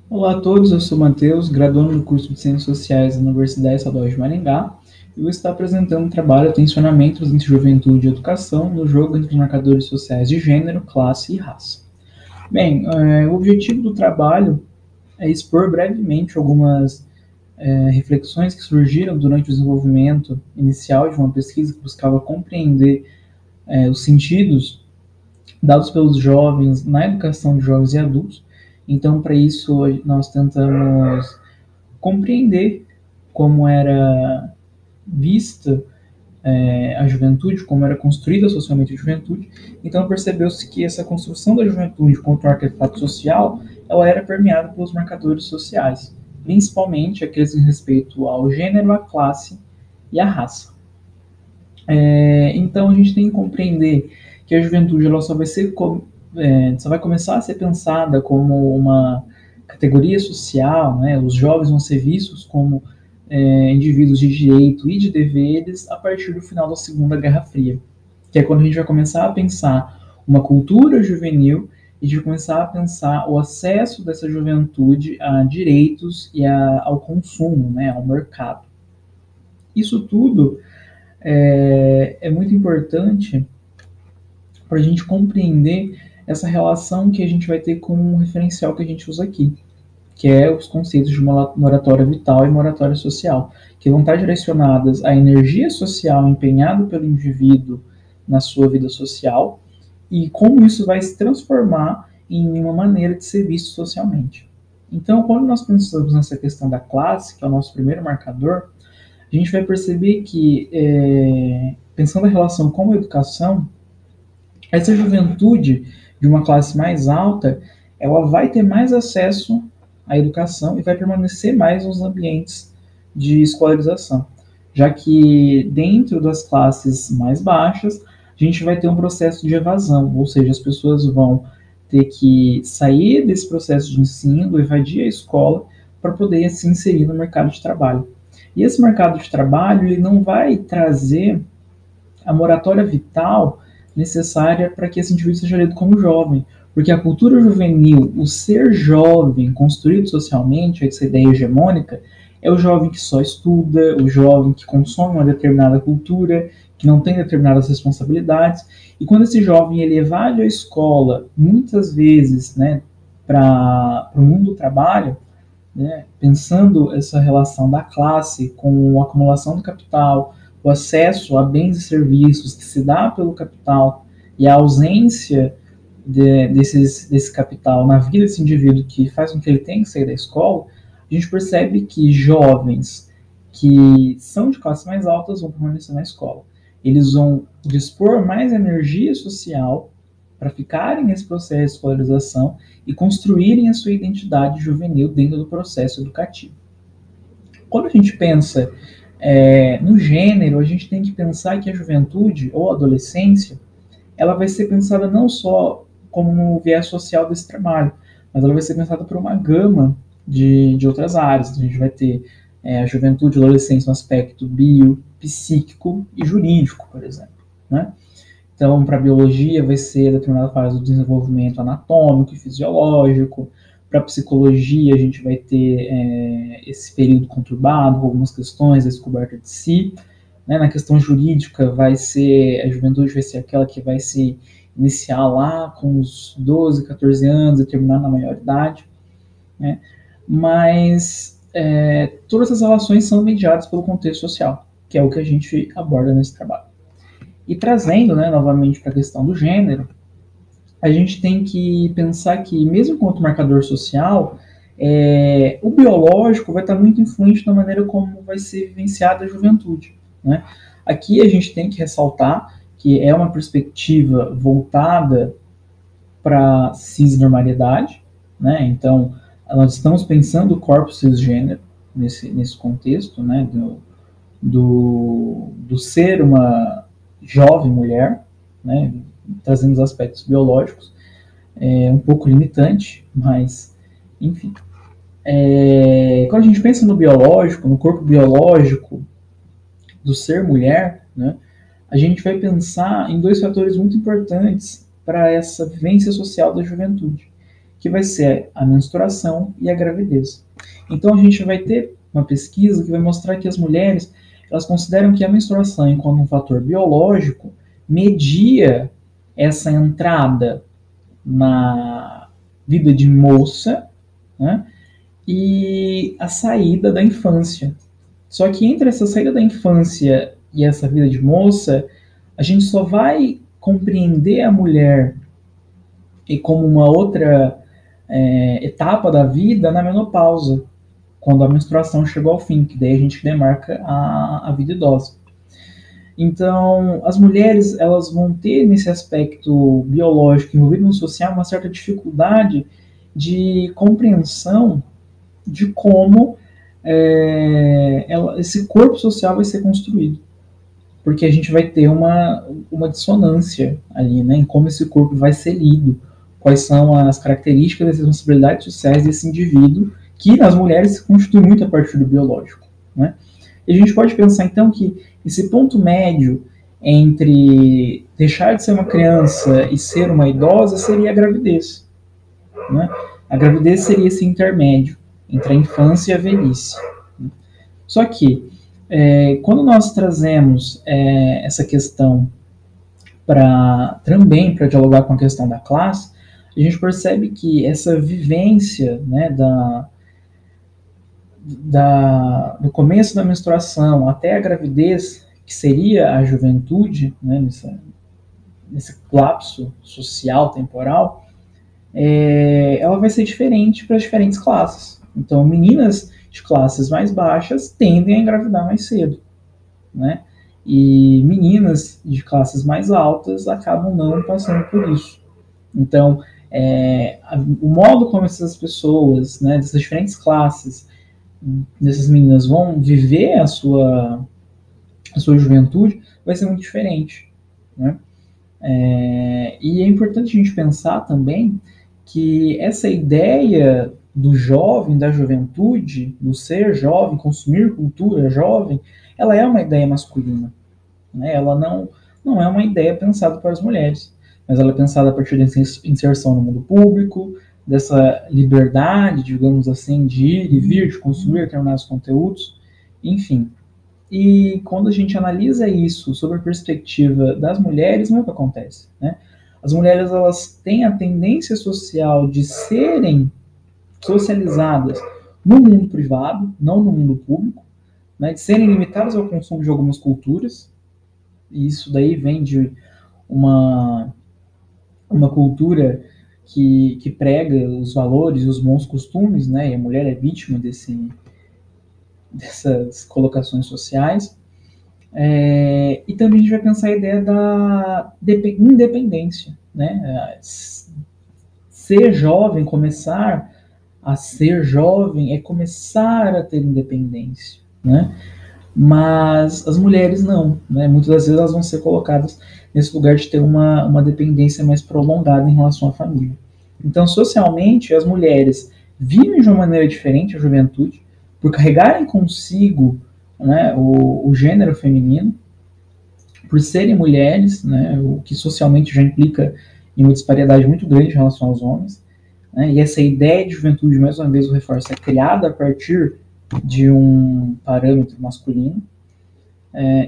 Olá a todos, eu sou Matheus, graduando no curso de Ciências Sociais da Universidade Estadual de Maringá, e vou estar apresentando um trabalho Tensionamentos entre Juventude e Educação no jogo entre os marcadores sociais de gênero, classe e raça. Bem, o objetivo do trabalho é expor brevemente algumas reflexões que surgiram durante o desenvolvimento inicial de uma pesquisa que buscava compreender os sentidos dados pelos jovens na educação de jovens e adultos. Então, para isso, nós tentamos compreender como era vista a juventude, como era construída socialmente a juventude. Então percebeu-se que essa construção da juventude contra o artefato social, ela era permeada pelos marcadores sociais, principalmente aqueles em respeito ao gênero, à classe e à raça. Então a gente tem que compreender que a juventude ela só vai começar a ser pensada como uma categoria social, né? Os jovens vão ser vistos como indivíduos de direito e de deveres a partir do final da Segunda Guerra Fria, que é quando a gente vai começar a pensar uma cultura juvenil e a gente vai começar a pensar o acesso dessa juventude a direitos e ao consumo, né? Ao mercado. Isso tudo é muito importante para a gente compreender essa relação que a gente vai ter com o referencial que a gente usa aqui, que é os conceitos de moratória vital e moratória social, que vão estar direcionadas à energia social empenhada pelo indivíduo na sua vida social e como isso vai se transformar em uma maneira de ser visto socialmente. Então, quando nós pensamos nessa questão da classe, que é o nosso primeiro marcador, a gente vai perceber que, pensando a relação com a educação, essa juventude de uma classe mais alta, ela vai ter mais acesso à educação e vai permanecer mais nos ambientes de escolarização, já que dentro das classes mais baixas, a gente vai ter um processo de evasão, ou seja, as pessoas vão ter que sair desse processo de ensino, evadir a escola, para poder se inserir no mercado de trabalho. E esse mercado de trabalho ele não vai trazer a moratória vital necessária para que esse indivíduo seja lido como jovem, porque a cultura juvenil, o ser jovem construído socialmente, essa ideia hegemônica, é o jovem que só estuda, o jovem que consome uma determinada cultura, que não tem determinadas responsabilidades, e quando esse jovem ele evade a escola, muitas vezes, né, para o mundo do trabalho, né, pensando essa relação da classe com a acumulação do capital, o acesso a bens e serviços que se dá pelo capital e a ausência desse capital na vida desse indivíduo que faz com que ele tenha que sair da escola, a gente percebe que jovens que são de classes mais altas vão permanecer na escola. Eles vão dispor mais energia social para ficarem nesse processo de escolarização e construírem a sua identidade juvenil dentro do processo educativo. Quando a gente pensa no gênero, a gente tem que pensar que a juventude ou a adolescência ela vai ser pensada não só como um viés social desse trabalho, mas ela vai ser pensada por uma gama de outras áreas. A gente vai ter a juventude e a adolescência no aspecto bio, psíquico e jurídico, por exemplo, né? Então, para a biologia, vai ser determinada fase do desenvolvimento anatômico e fisiológico. Para a psicologia, a gente vai ter esse período conturbado, com algumas questões da descoberta de si. Né? Na questão jurídica, a juventude vai ser aquela que vai se iniciar lá com os 12, 14 anos e terminar na maioridade. Né? Mas todas essas relações são mediadas pelo contexto social, que é o que a gente aborda nesse trabalho. E trazendo, né, novamente para a questão do gênero, a gente tem que pensar que, mesmo quanto marcador social, o biológico vai estar muito influente na maneira como vai ser vivenciada a juventude. Né? Aqui a gente tem que ressaltar que é uma perspectiva voltada para a cisnormalidade, né? Então, nós estamos pensando o corpo cisgênero nesse contexto, né? Do ser uma jovem mulher, né, trazendo os aspectos biológicos, um pouco limitante, mas, enfim. Quando a gente pensa no biológico, no corpo biológico do ser mulher, né, a gente vai pensar em dois fatores muito importantes para essa vivência social da juventude, que vai ser a menstruação e a gravidez. Então a gente vai ter uma pesquisa que vai mostrar que as mulheres elas consideram que a menstruação, enquanto um fator biológico, media essa entrada na vida de moça, né, e a saída da infância. Só que entre essa saída da infância e essa vida de moça, a gente só vai compreender a mulher e como uma outra etapa da vida na menopausa, quando a menstruação chegou ao fim, que daí a gente demarca a vida idosa. Então, as mulheres elas vão ter nesse aspecto biológico envolvido no social uma certa dificuldade de compreensão de como esse corpo social vai ser construído. Porque a gente vai ter uma dissonância ali, né, em como esse corpo vai ser lido, quais são as características das responsabilidades sociais desse indivíduo, que nas mulheres se constitui muito a partir do biológico, né? E a gente pode pensar, então, que esse ponto médio entre deixar de ser uma criança e ser uma idosa seria a gravidez, né? A gravidez seria esse intermédio entre a infância e a velhice. Só que, quando nós trazemos essa questão também para dialogar com a questão da classe, a gente percebe que essa vivência, né, do começo da menstruação até a gravidez, que seria a juventude, né, nesse lapso social, temporal, ela vai ser diferente para as diferentes classes. Então, meninas de classes mais baixas tendem a engravidar mais cedo, né? E meninas de classes mais altas acabam não passando por isso. Então, o modo como essas pessoas, né, dessas diferentes classes, dessas meninas vão viver a sua juventude vai ser muito diferente, né? E é importante a gente pensar também que essa ideia do jovem, da juventude, do ser jovem, consumir cultura jovem, ela é uma ideia masculina, né? Ela não é uma ideia pensada para as mulheres, mas ela é pensada a partir da inserção no mundo público, dessa liberdade, digamos assim, de ir e vir, de consumir determinados conteúdos, enfim. E quando a gente analisa isso sob a perspectiva das mulheres, não é o que acontece, né? As mulheres elas têm a tendência social de serem socializadas no mundo privado, não no mundo público, né? De serem limitadas ao consumo de algumas culturas, e isso daí vem de uma cultura que prega os valores e os bons costumes, né? E a mulher é vítima dessas colocações sociais. E também a gente vai pensar a ideia da independência, né? Ser jovem, começar a ser jovem é começar a ter independência, né? Mas as mulheres não, né? Muitas das vezes elas vão ser colocadas nesse lugar de ter uma dependência mais prolongada em relação à família. Então, socialmente, as mulheres vivem de uma maneira diferente a juventude, por carregarem consigo, né, o gênero feminino, por serem mulheres, né, o que socialmente já implica em uma disparidade muito grande em relação aos homens, né, e essa ideia de juventude, mais uma vez, o reforço, é criada a partir de um parâmetro masculino,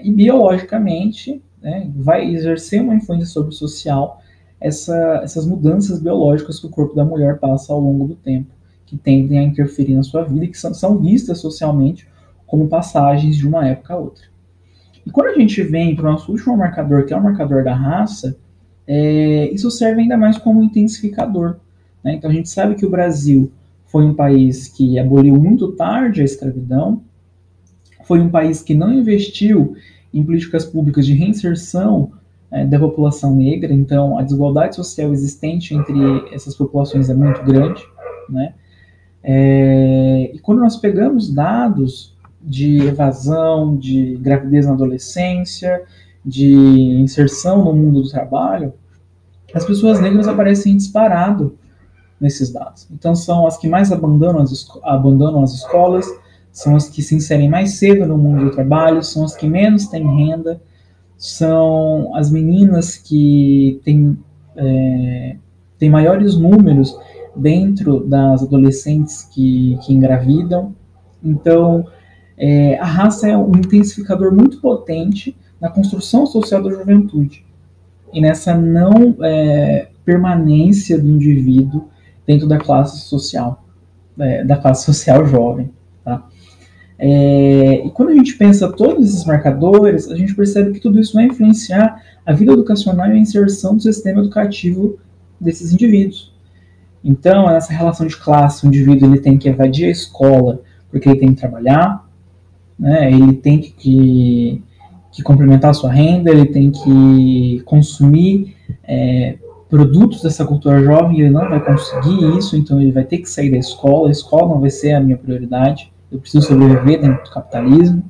e biologicamente, né, vai exercer uma influência sobre o social essas mudanças biológicas que o corpo da mulher passa ao longo do tempo, que tendem a interferir na sua vida e que são vistas socialmente como passagens de uma época a outra. E quando a gente vem para o nosso último marcador, que é o marcador da raça, isso serve ainda mais como um intensificador, né? Então a gente sabe que o Brasil foi um país que aboliu muito tarde a escravidão, foi um país que não investiu em políticas públicas de reinserção da população negra, então a desigualdade social existente entre essas populações é muito grande, né? E quando nós pegamos dados de evasão, de gravidez na adolescência, de inserção no mundo do trabalho, as pessoas negras aparecem disparado nesses dados. Então são as que mais abandonam as escolas, são as que se inserem mais cedo no mundo do trabalho, são as que menos têm renda, são as meninas que têm maiores números dentro das adolescentes que engravidam. Então, a raça é um intensificador muito potente na construção social da juventude e nessa não permanência do indivíduo dentro da classe social, jovem. Tá? E quando a gente pensa todos esses marcadores, a gente percebe que tudo isso vai influenciar a vida educacional e a inserção do sistema educativo desses indivíduos. Então, essa relação de classe, o indivíduo ele tem que evadir a escola porque ele tem que trabalhar, né? Ele tem que complementar a sua renda, ele tem que consumir produtos dessa cultura jovem, ele não vai conseguir isso, então ele vai ter que sair da escola, a escola não vai ser a minha prioridade, eu preciso sobreviver dentro do capitalismo.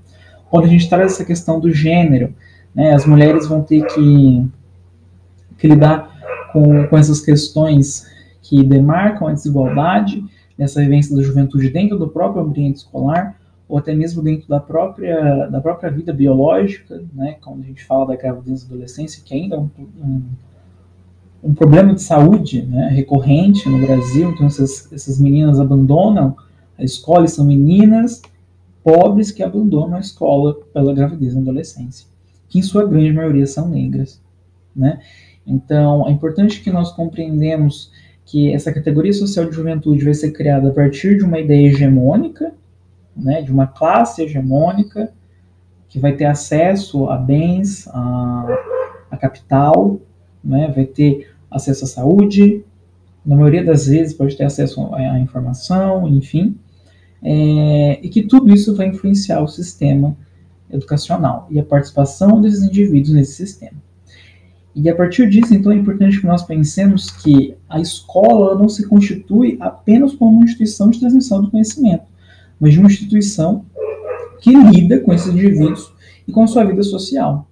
Quando a gente traz essa questão do gênero, né, as mulheres vão ter que lidar com essas questões que demarcam a desigualdade dessa vivência da juventude dentro do próprio ambiente escolar, ou até mesmo dentro da própria vida biológica, né, quando a gente fala da gravidez e adolescência, que ainda é um problema de saúde, né, recorrente no Brasil. Então essas meninas abandonam a escola, e são meninas pobres que abandonam a escola pela gravidez na adolescência, que em sua grande maioria são negras, né? Então é importante que nós compreendamos que essa categoria social de juventude vai ser criada a partir de uma ideia hegemônica, né, de uma classe hegemônica que vai ter acesso a bens, a capital, né, vai ter acesso à saúde, na maioria das vezes pode ter acesso à informação, enfim, e que tudo isso vai influenciar o sistema educacional e a participação desses indivíduos nesse sistema. E a partir disso, então, é importante que nós pensemos que a escola não se constitui apenas como uma instituição de transmissão do conhecimento, mas de uma instituição que lida com esses indivíduos e com a sua vida social.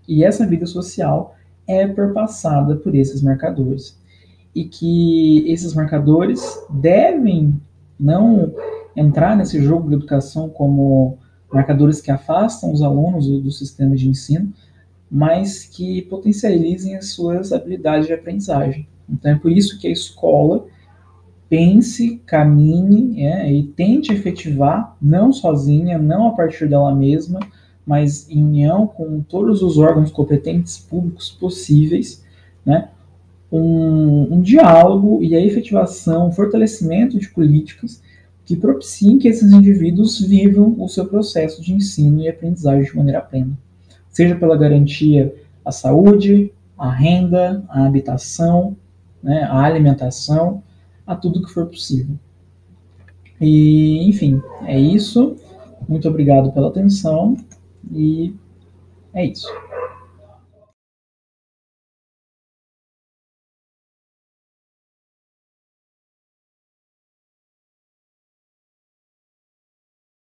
E essa vida social é perpassada por esses marcadores. E que esses marcadores devem não entrar nesse jogo de educação como marcadores que afastam os alunos do sistema de ensino, mas que potencializem as suas habilidades de aprendizagem. Então é por isso que a escola pense, caminhe e tente efetivar, não sozinha, não a partir dela mesma, mas em união com todos os órgãos competentes públicos possíveis, né, um diálogo e a efetivação, o fortalecimento de políticas que propiciem que esses indivíduos vivam o seu processo de ensino e aprendizagem de maneira plena. Seja pela garantia à saúde, à renda, à habitação, né, à alimentação, a tudo que for possível. E, enfim, é isso. Muito obrigado pela atenção e é isso.